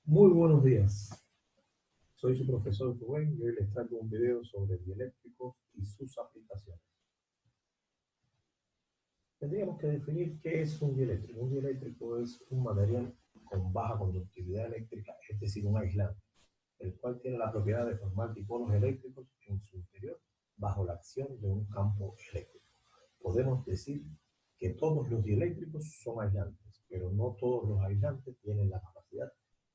Muy buenos días. Soy su profesor Rubén y hoy les traigo un video sobre dieléctricos y sus aplicaciones. Tendríamos que definir qué es un dieléctrico. Un dieléctrico es un material con baja conductividad eléctrica, es decir, un aislante, el cual tiene la propiedad de formar dipolos eléctricos en su interior bajo la acción de un campo eléctrico. Podemos decir que todos los dieléctricos son aislantes, pero no todos los aislantes tienen la capacidad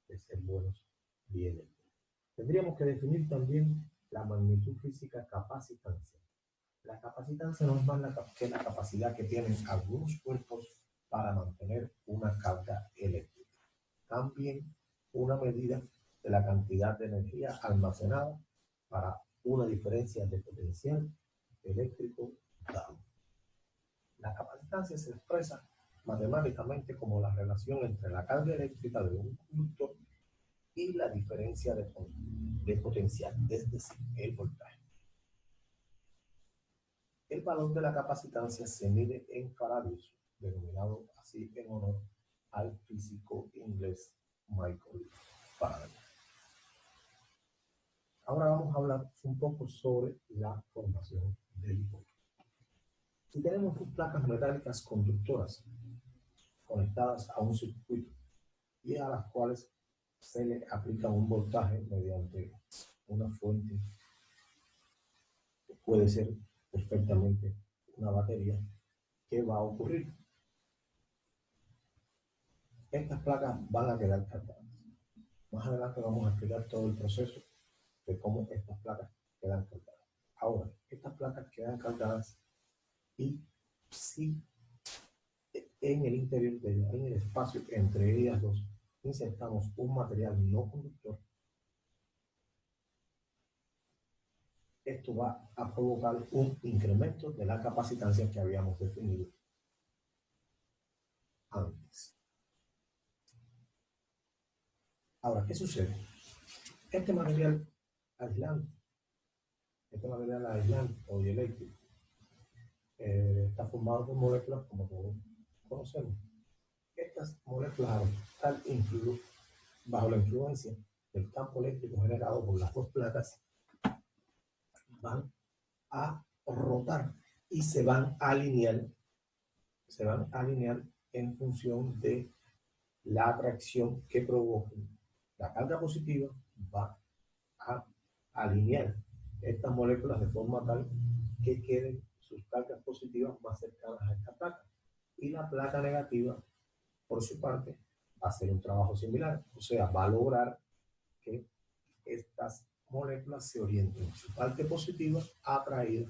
de ser buenos dieléctricos. Tendríamos que definir también la magnitud física capacitancia. La capacitancia no es más que la capacidad que tienen algunos cuerpos para mantener una carga eléctrica. También una medida de la cantidad de energía almacenada para una diferencia de potencial eléctrico dado. La capacitancia se expresa matemáticamente como la relación entre la carga eléctrica de un conductor y la diferencia de potencial, es decir, el voltaje. El valor de la capacitancia se mide en faradios, denominado así en honor al físico inglés Michael Faraday. Ahora vamos a hablar un poco sobre la formación del dipolo. Si tenemos dos placas metálicas conductoras conectadas a un circuito y a las cuales se le aplica un voltaje mediante una fuente que puede ser perfectamente una batería, ¿qué va a ocurrir? Estas placas van a quedar cargadas. Más adelante vamos a explicar todo el proceso de cómo estas placas quedan cargadas. Ahora, estas placas quedan cargadas y si en el interior de ellas, en el espacio entre ellas dos, insertamos un material no conductor, esto va a provocar un incremento de la capacitancia que habíamos definido antes. Ahora, ¿qué sucede? Este material aislante o dieléctrico está formado por moléculas como todos conocemos. Estas moléculas, al estar bajo la influencia del campo eléctrico generado por las dos placas, van a rotar y se van a alinear en función de la atracción que provoque. La carga positiva va a alinear estas moléculas de forma tal que queden sus cargas positivas más cercanas a esta placa. Y la placa negativa, por su parte, va a hacer un trabajo similar, o sea, va a lograr que estas moléculas se orienten en su parte positiva atraída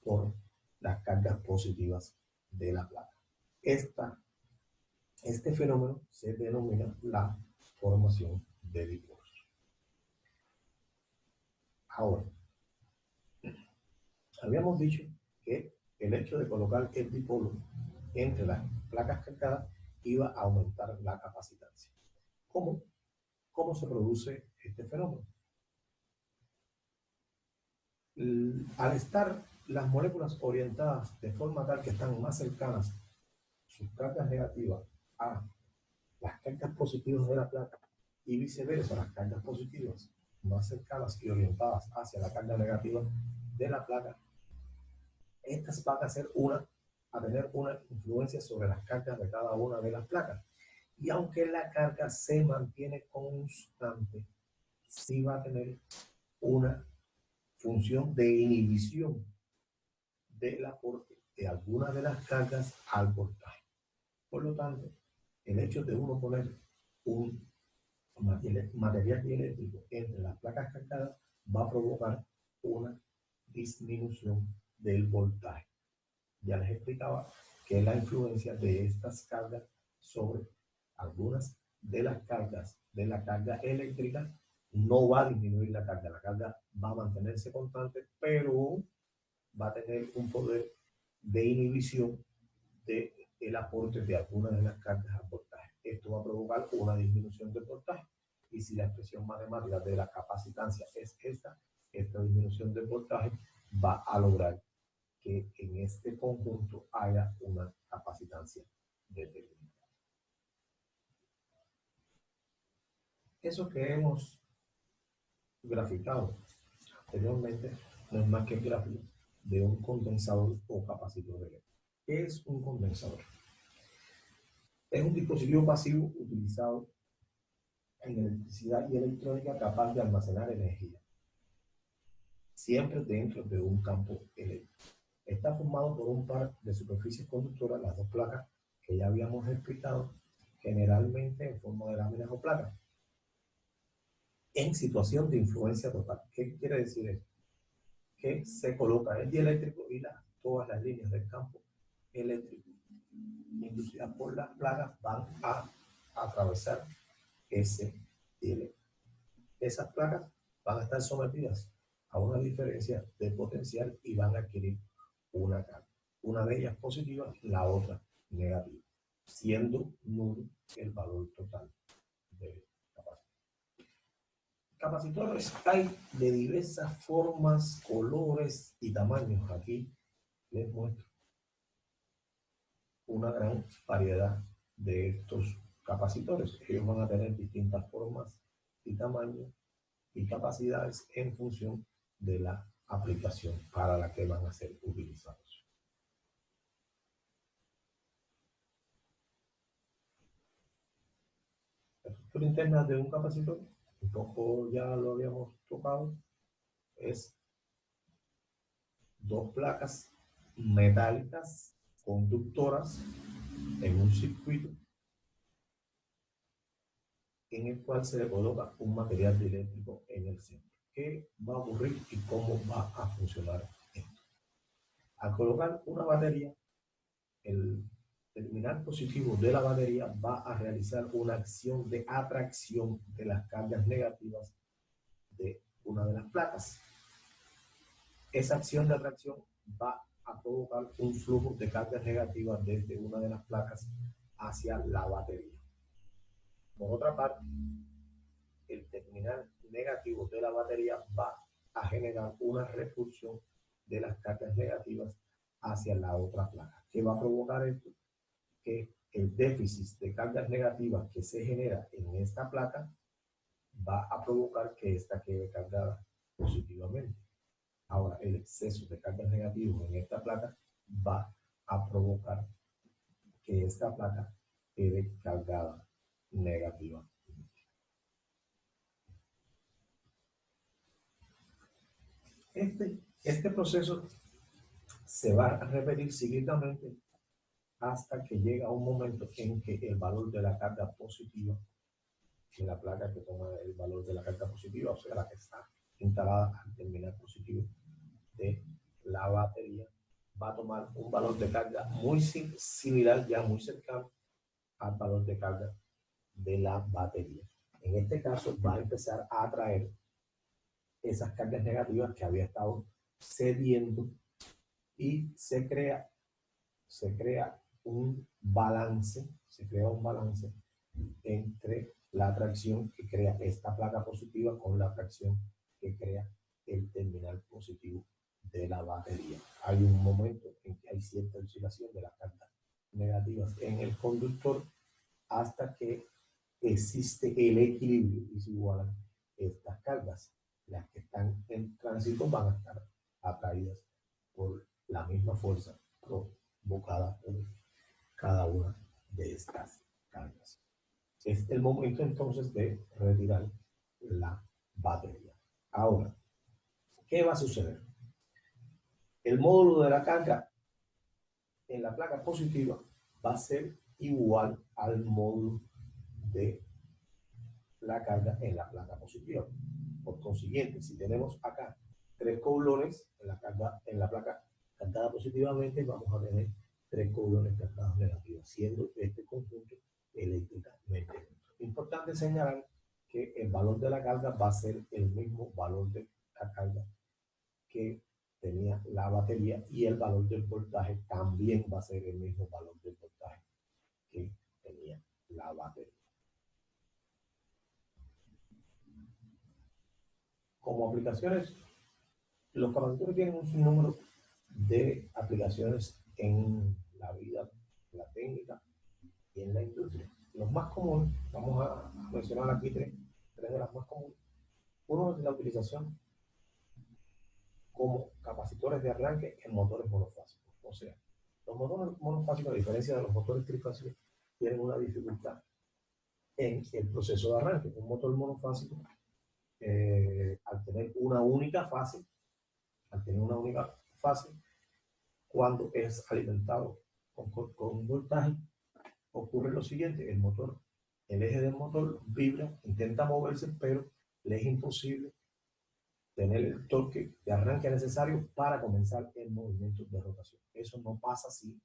por las cargas positivas de la placa. Este fenómeno se denomina la formación de dipolos. Ahora, habíamos dicho que el hecho de colocar el dipolo entre las placas cargadas iba a aumentar la capacitancia. ¿Cómo se produce este fenómeno? Al estar las moléculas orientadas de forma tal que están más cercanas sus cargas negativas a las cargas positivas de la placa y viceversa, las cargas positivas más cercanas y orientadas hacia la carga negativa de la placa, estas van a tener una influencia sobre las cargas de cada una de las placas. Y aunque la carga se mantiene constante, sí va a tener una función de inhibición del aporte de algunas de las cargas al voltaje. Por lo tanto, el hecho de uno poner un material dieléctrico entre las placas cargadas va a provocar una disminución del voltaje. Ya les explicaba que la influencia de estas cargas sobre algunas de las cargas de la carga eléctrica no va a disminuir la carga va a mantenerse constante, pero va a tener un poder de inhibición del aporte de algunas de las cargas al voltaje. Esto va a provocar una disminución del voltaje. Y si la expresión matemática de la capacitancia es esta disminución del voltaje va a lograr que en este conjunto haya una capacitancia determinada. Eso que hemos graficado anteriormente no es más que el gráfico de un condensador o capacitor eléctrico. ¿Qué es un condensador? Es un dispositivo pasivo utilizado en electricidad y electrónica capaz de almacenar energía, siempre dentro de un campo eléctrico. Está formado por un par de superficies conductoras, las dos placas que ya habíamos explicado, generalmente en forma de láminas o placas, en situación de influencia total. ¿Qué quiere decir eso? Que se coloca el dieléctrico y todas las líneas del campo eléctrico inducidas por las placas van a atravesar ese dieléctrico. Esas placas van a estar sometidas a una diferencia de potencial y van a adquirir una carga. Una de ellas positiva, la otra negativa, siendo nulo el valor total de capacidad. Capacitores hay de diversas formas, colores y tamaños. Aquí les muestro una gran variedad de estos capacitores. Ellos van a tener distintas formas y tamaños y capacidades en función de la aplicación para la que van a ser utilizados. La estructura interna de un capacitor, un poco ya lo habíamos tocado, es dos placas metálicas conductoras en un circuito en el cual se le coloca un material eléctrico en el centro. ¿Qué va a ocurrir y cómo va a funcionar esto? Al colocar una batería, el terminal positivo de la batería va a realizar una acción de atracción de las cargas negativas de una de las placas. Esa acción de atracción va a provocar un flujo de cargas negativas desde una de las placas hacia la batería. Por otra parte, el terminal negativo de la batería va a generar una repulsión de las cargas negativas hacia la otra placa. ¿Qué va a provocar esto? Que el déficit de cargas negativas que se genera en esta placa va a provocar que esta quede cargada positivamente. Ahora, el exceso de cargas negativas en esta placa va a provocar que esta placa quede cargada negativamente. Este proceso se va a repetir cíclicamente hasta que llega un momento en que el valor de la carga positiva, en la placa que toma el valor de la carga positiva, o sea, la que está instalada al terminal positivo de la batería, va a tomar un valor de carga muy similar, ya muy cercano al valor de carga de la batería. En este caso va a empezar a atraer esas cargas negativas que había estado cediendo y se crea un balance, entre la atracción que crea esta placa positiva con la atracción que crea el terminal positivo de la batería. Hay un momento en que hay cierta oscilación de las cargas negativas en el conductor hasta que existe el equilibrio y se igualan estas cargas. Las que están en tránsito van a estar atraídas por la misma fuerza provocada por cada una de estas cargas. Es el momento entonces de retirar la batería. Ahora, ¿qué va a suceder? El módulo de la carga en la placa positiva va a ser igual al módulo de la carga en la placa positiva. Por consiguiente, si tenemos acá 3 coulones en la placa cargada positivamente, vamos a tener 3 coulones cargados negativos, siendo este conjunto eléctricamente neutro. Importante señalar que el valor de la carga va a ser el mismo valor de la carga que tenía la batería y el valor del voltaje también va a ser el mismo valor del voltaje que tenía la batería. Como aplicaciones, los capacitores tienen un sinnúmero de aplicaciones en la vida, en la técnica y en la industria. Los más comunes, vamos a mencionar aquí tres tres de las más comunes. Uno es la utilización como capacitores de arranque en motores monofásicos. O sea, los motores monofásicos, a diferencia de los motores trifásicos, tienen una dificultad en el proceso de arranque. Un motor monofásico, al tener una única fase, cuando es alimentado con voltaje, ocurre lo siguiente: el eje del motor vibra, intenta moverse, pero le es imposible tener el torque de arranque necesario para comenzar el movimiento de rotación. Eso no pasa así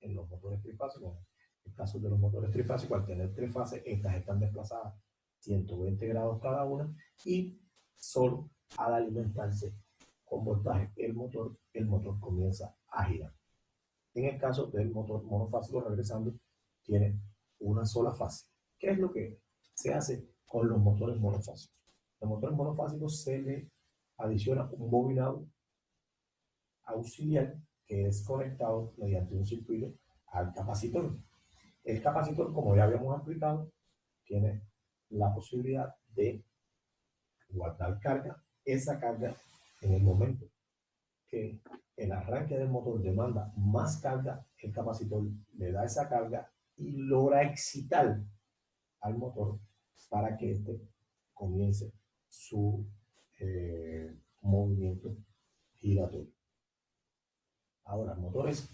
en los motores trifásicos. En el caso de los motores trifásicos, al tener tres fases, estas están desplazadas 120 grados cada una, y solo al alimentarse con voltaje el motor comienza a girar. En el caso del motor monofásico, regresando, tiene una sola fase. ¿Qué es lo que se hace con los motores monofásicos? Los motores monofásicos se le adiciona un bobinado auxiliar que es conectado mediante un circuito al capacitor. El capacitor, como ya habíamos explicado, tiene la posibilidad de guardar carga. Esa carga, en el momento que el arranque del motor demanda más carga, el capacitor le da esa carga y logra excitar al motor para que éste comience su movimiento giratorio. Ahora, motores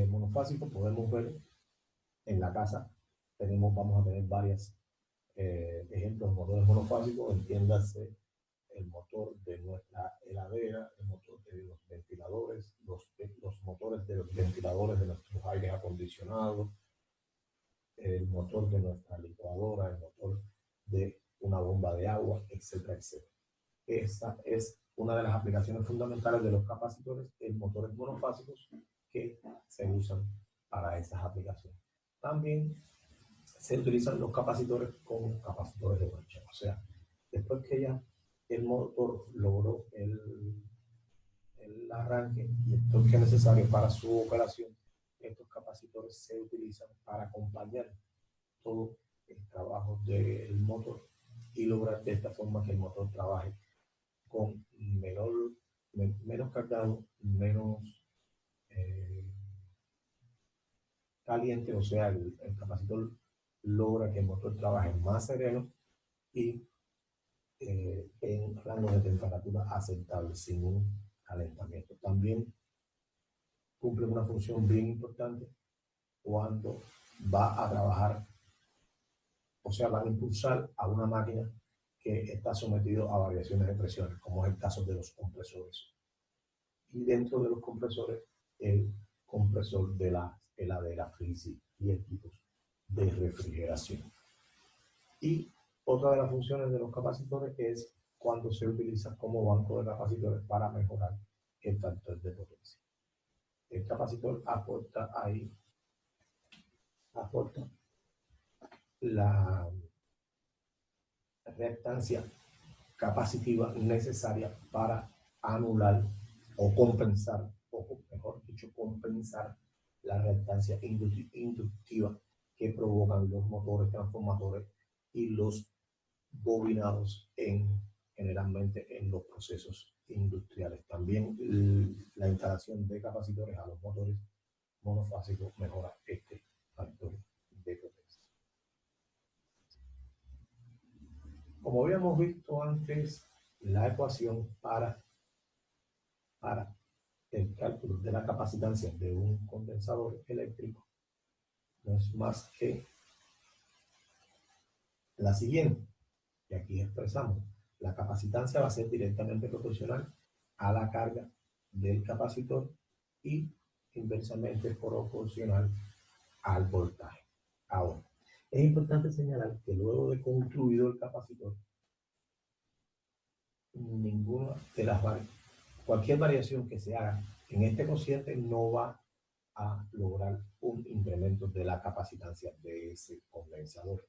monofásicos podemos ver en la casa. Vamos a tener varios ejemplos de motores monofásicos. Entiéndase el motor de nuestra heladera, el motor de los ventiladores, los motores de los ventiladores de nuestros aires acondicionados, el motor de nuestra licuadora, el motor de una bomba de agua, etcétera, etcétera. Esa es una de las aplicaciones fundamentales de los capacitores en motores monofásicos que se usan para esas aplicaciones. También se utilizan los capacitores como capacitores de brocha. O sea, después que ya el motor logró el arranque y el torque necesario para su operación, estos capacitores se utilizan para acompañar todo el trabajo del motor y lograr de esta forma que el motor trabaje con menos cargado, menos caliente. O sea, el capacitor logra que el motor trabaje más sereno y en rango de temperatura aceptable, sin un calentamiento. También cumple una función bien importante cuando va a trabajar, o sea, van a impulsar a una máquina que está sometido a variaciones de presiones, como es el caso de los compresores. Y dentro de los compresores, el compresor de la heladera, freezer y equipos de refrigeración. Y otra de las funciones de los capacitores es cuando se utiliza como banco de capacitores para mejorar el factor de potencia. El capacitor aporta la reactancia capacitiva necesaria para anular o compensar, o mejor dicho, compensar la reactancia inductiva que provocan los motores transformadores y los bobinados generalmente en los procesos industriales. También la instalación de capacitores a los motores monofásicos mejora este factor de potencia. Como habíamos visto antes, la ecuación para el cálculo de la capacitancia de un condensador eléctrico no es más que la siguiente, que aquí expresamos. La capacitancia va a ser directamente proporcional a la carga del capacitor y inversamente proporcional al voltaje. Ahora, es importante señalar que luego de concluido el capacitor, ninguna de las cualquier variación que se haga en este cociente no va a lograr un incremento de la capacitancia de ese condensador.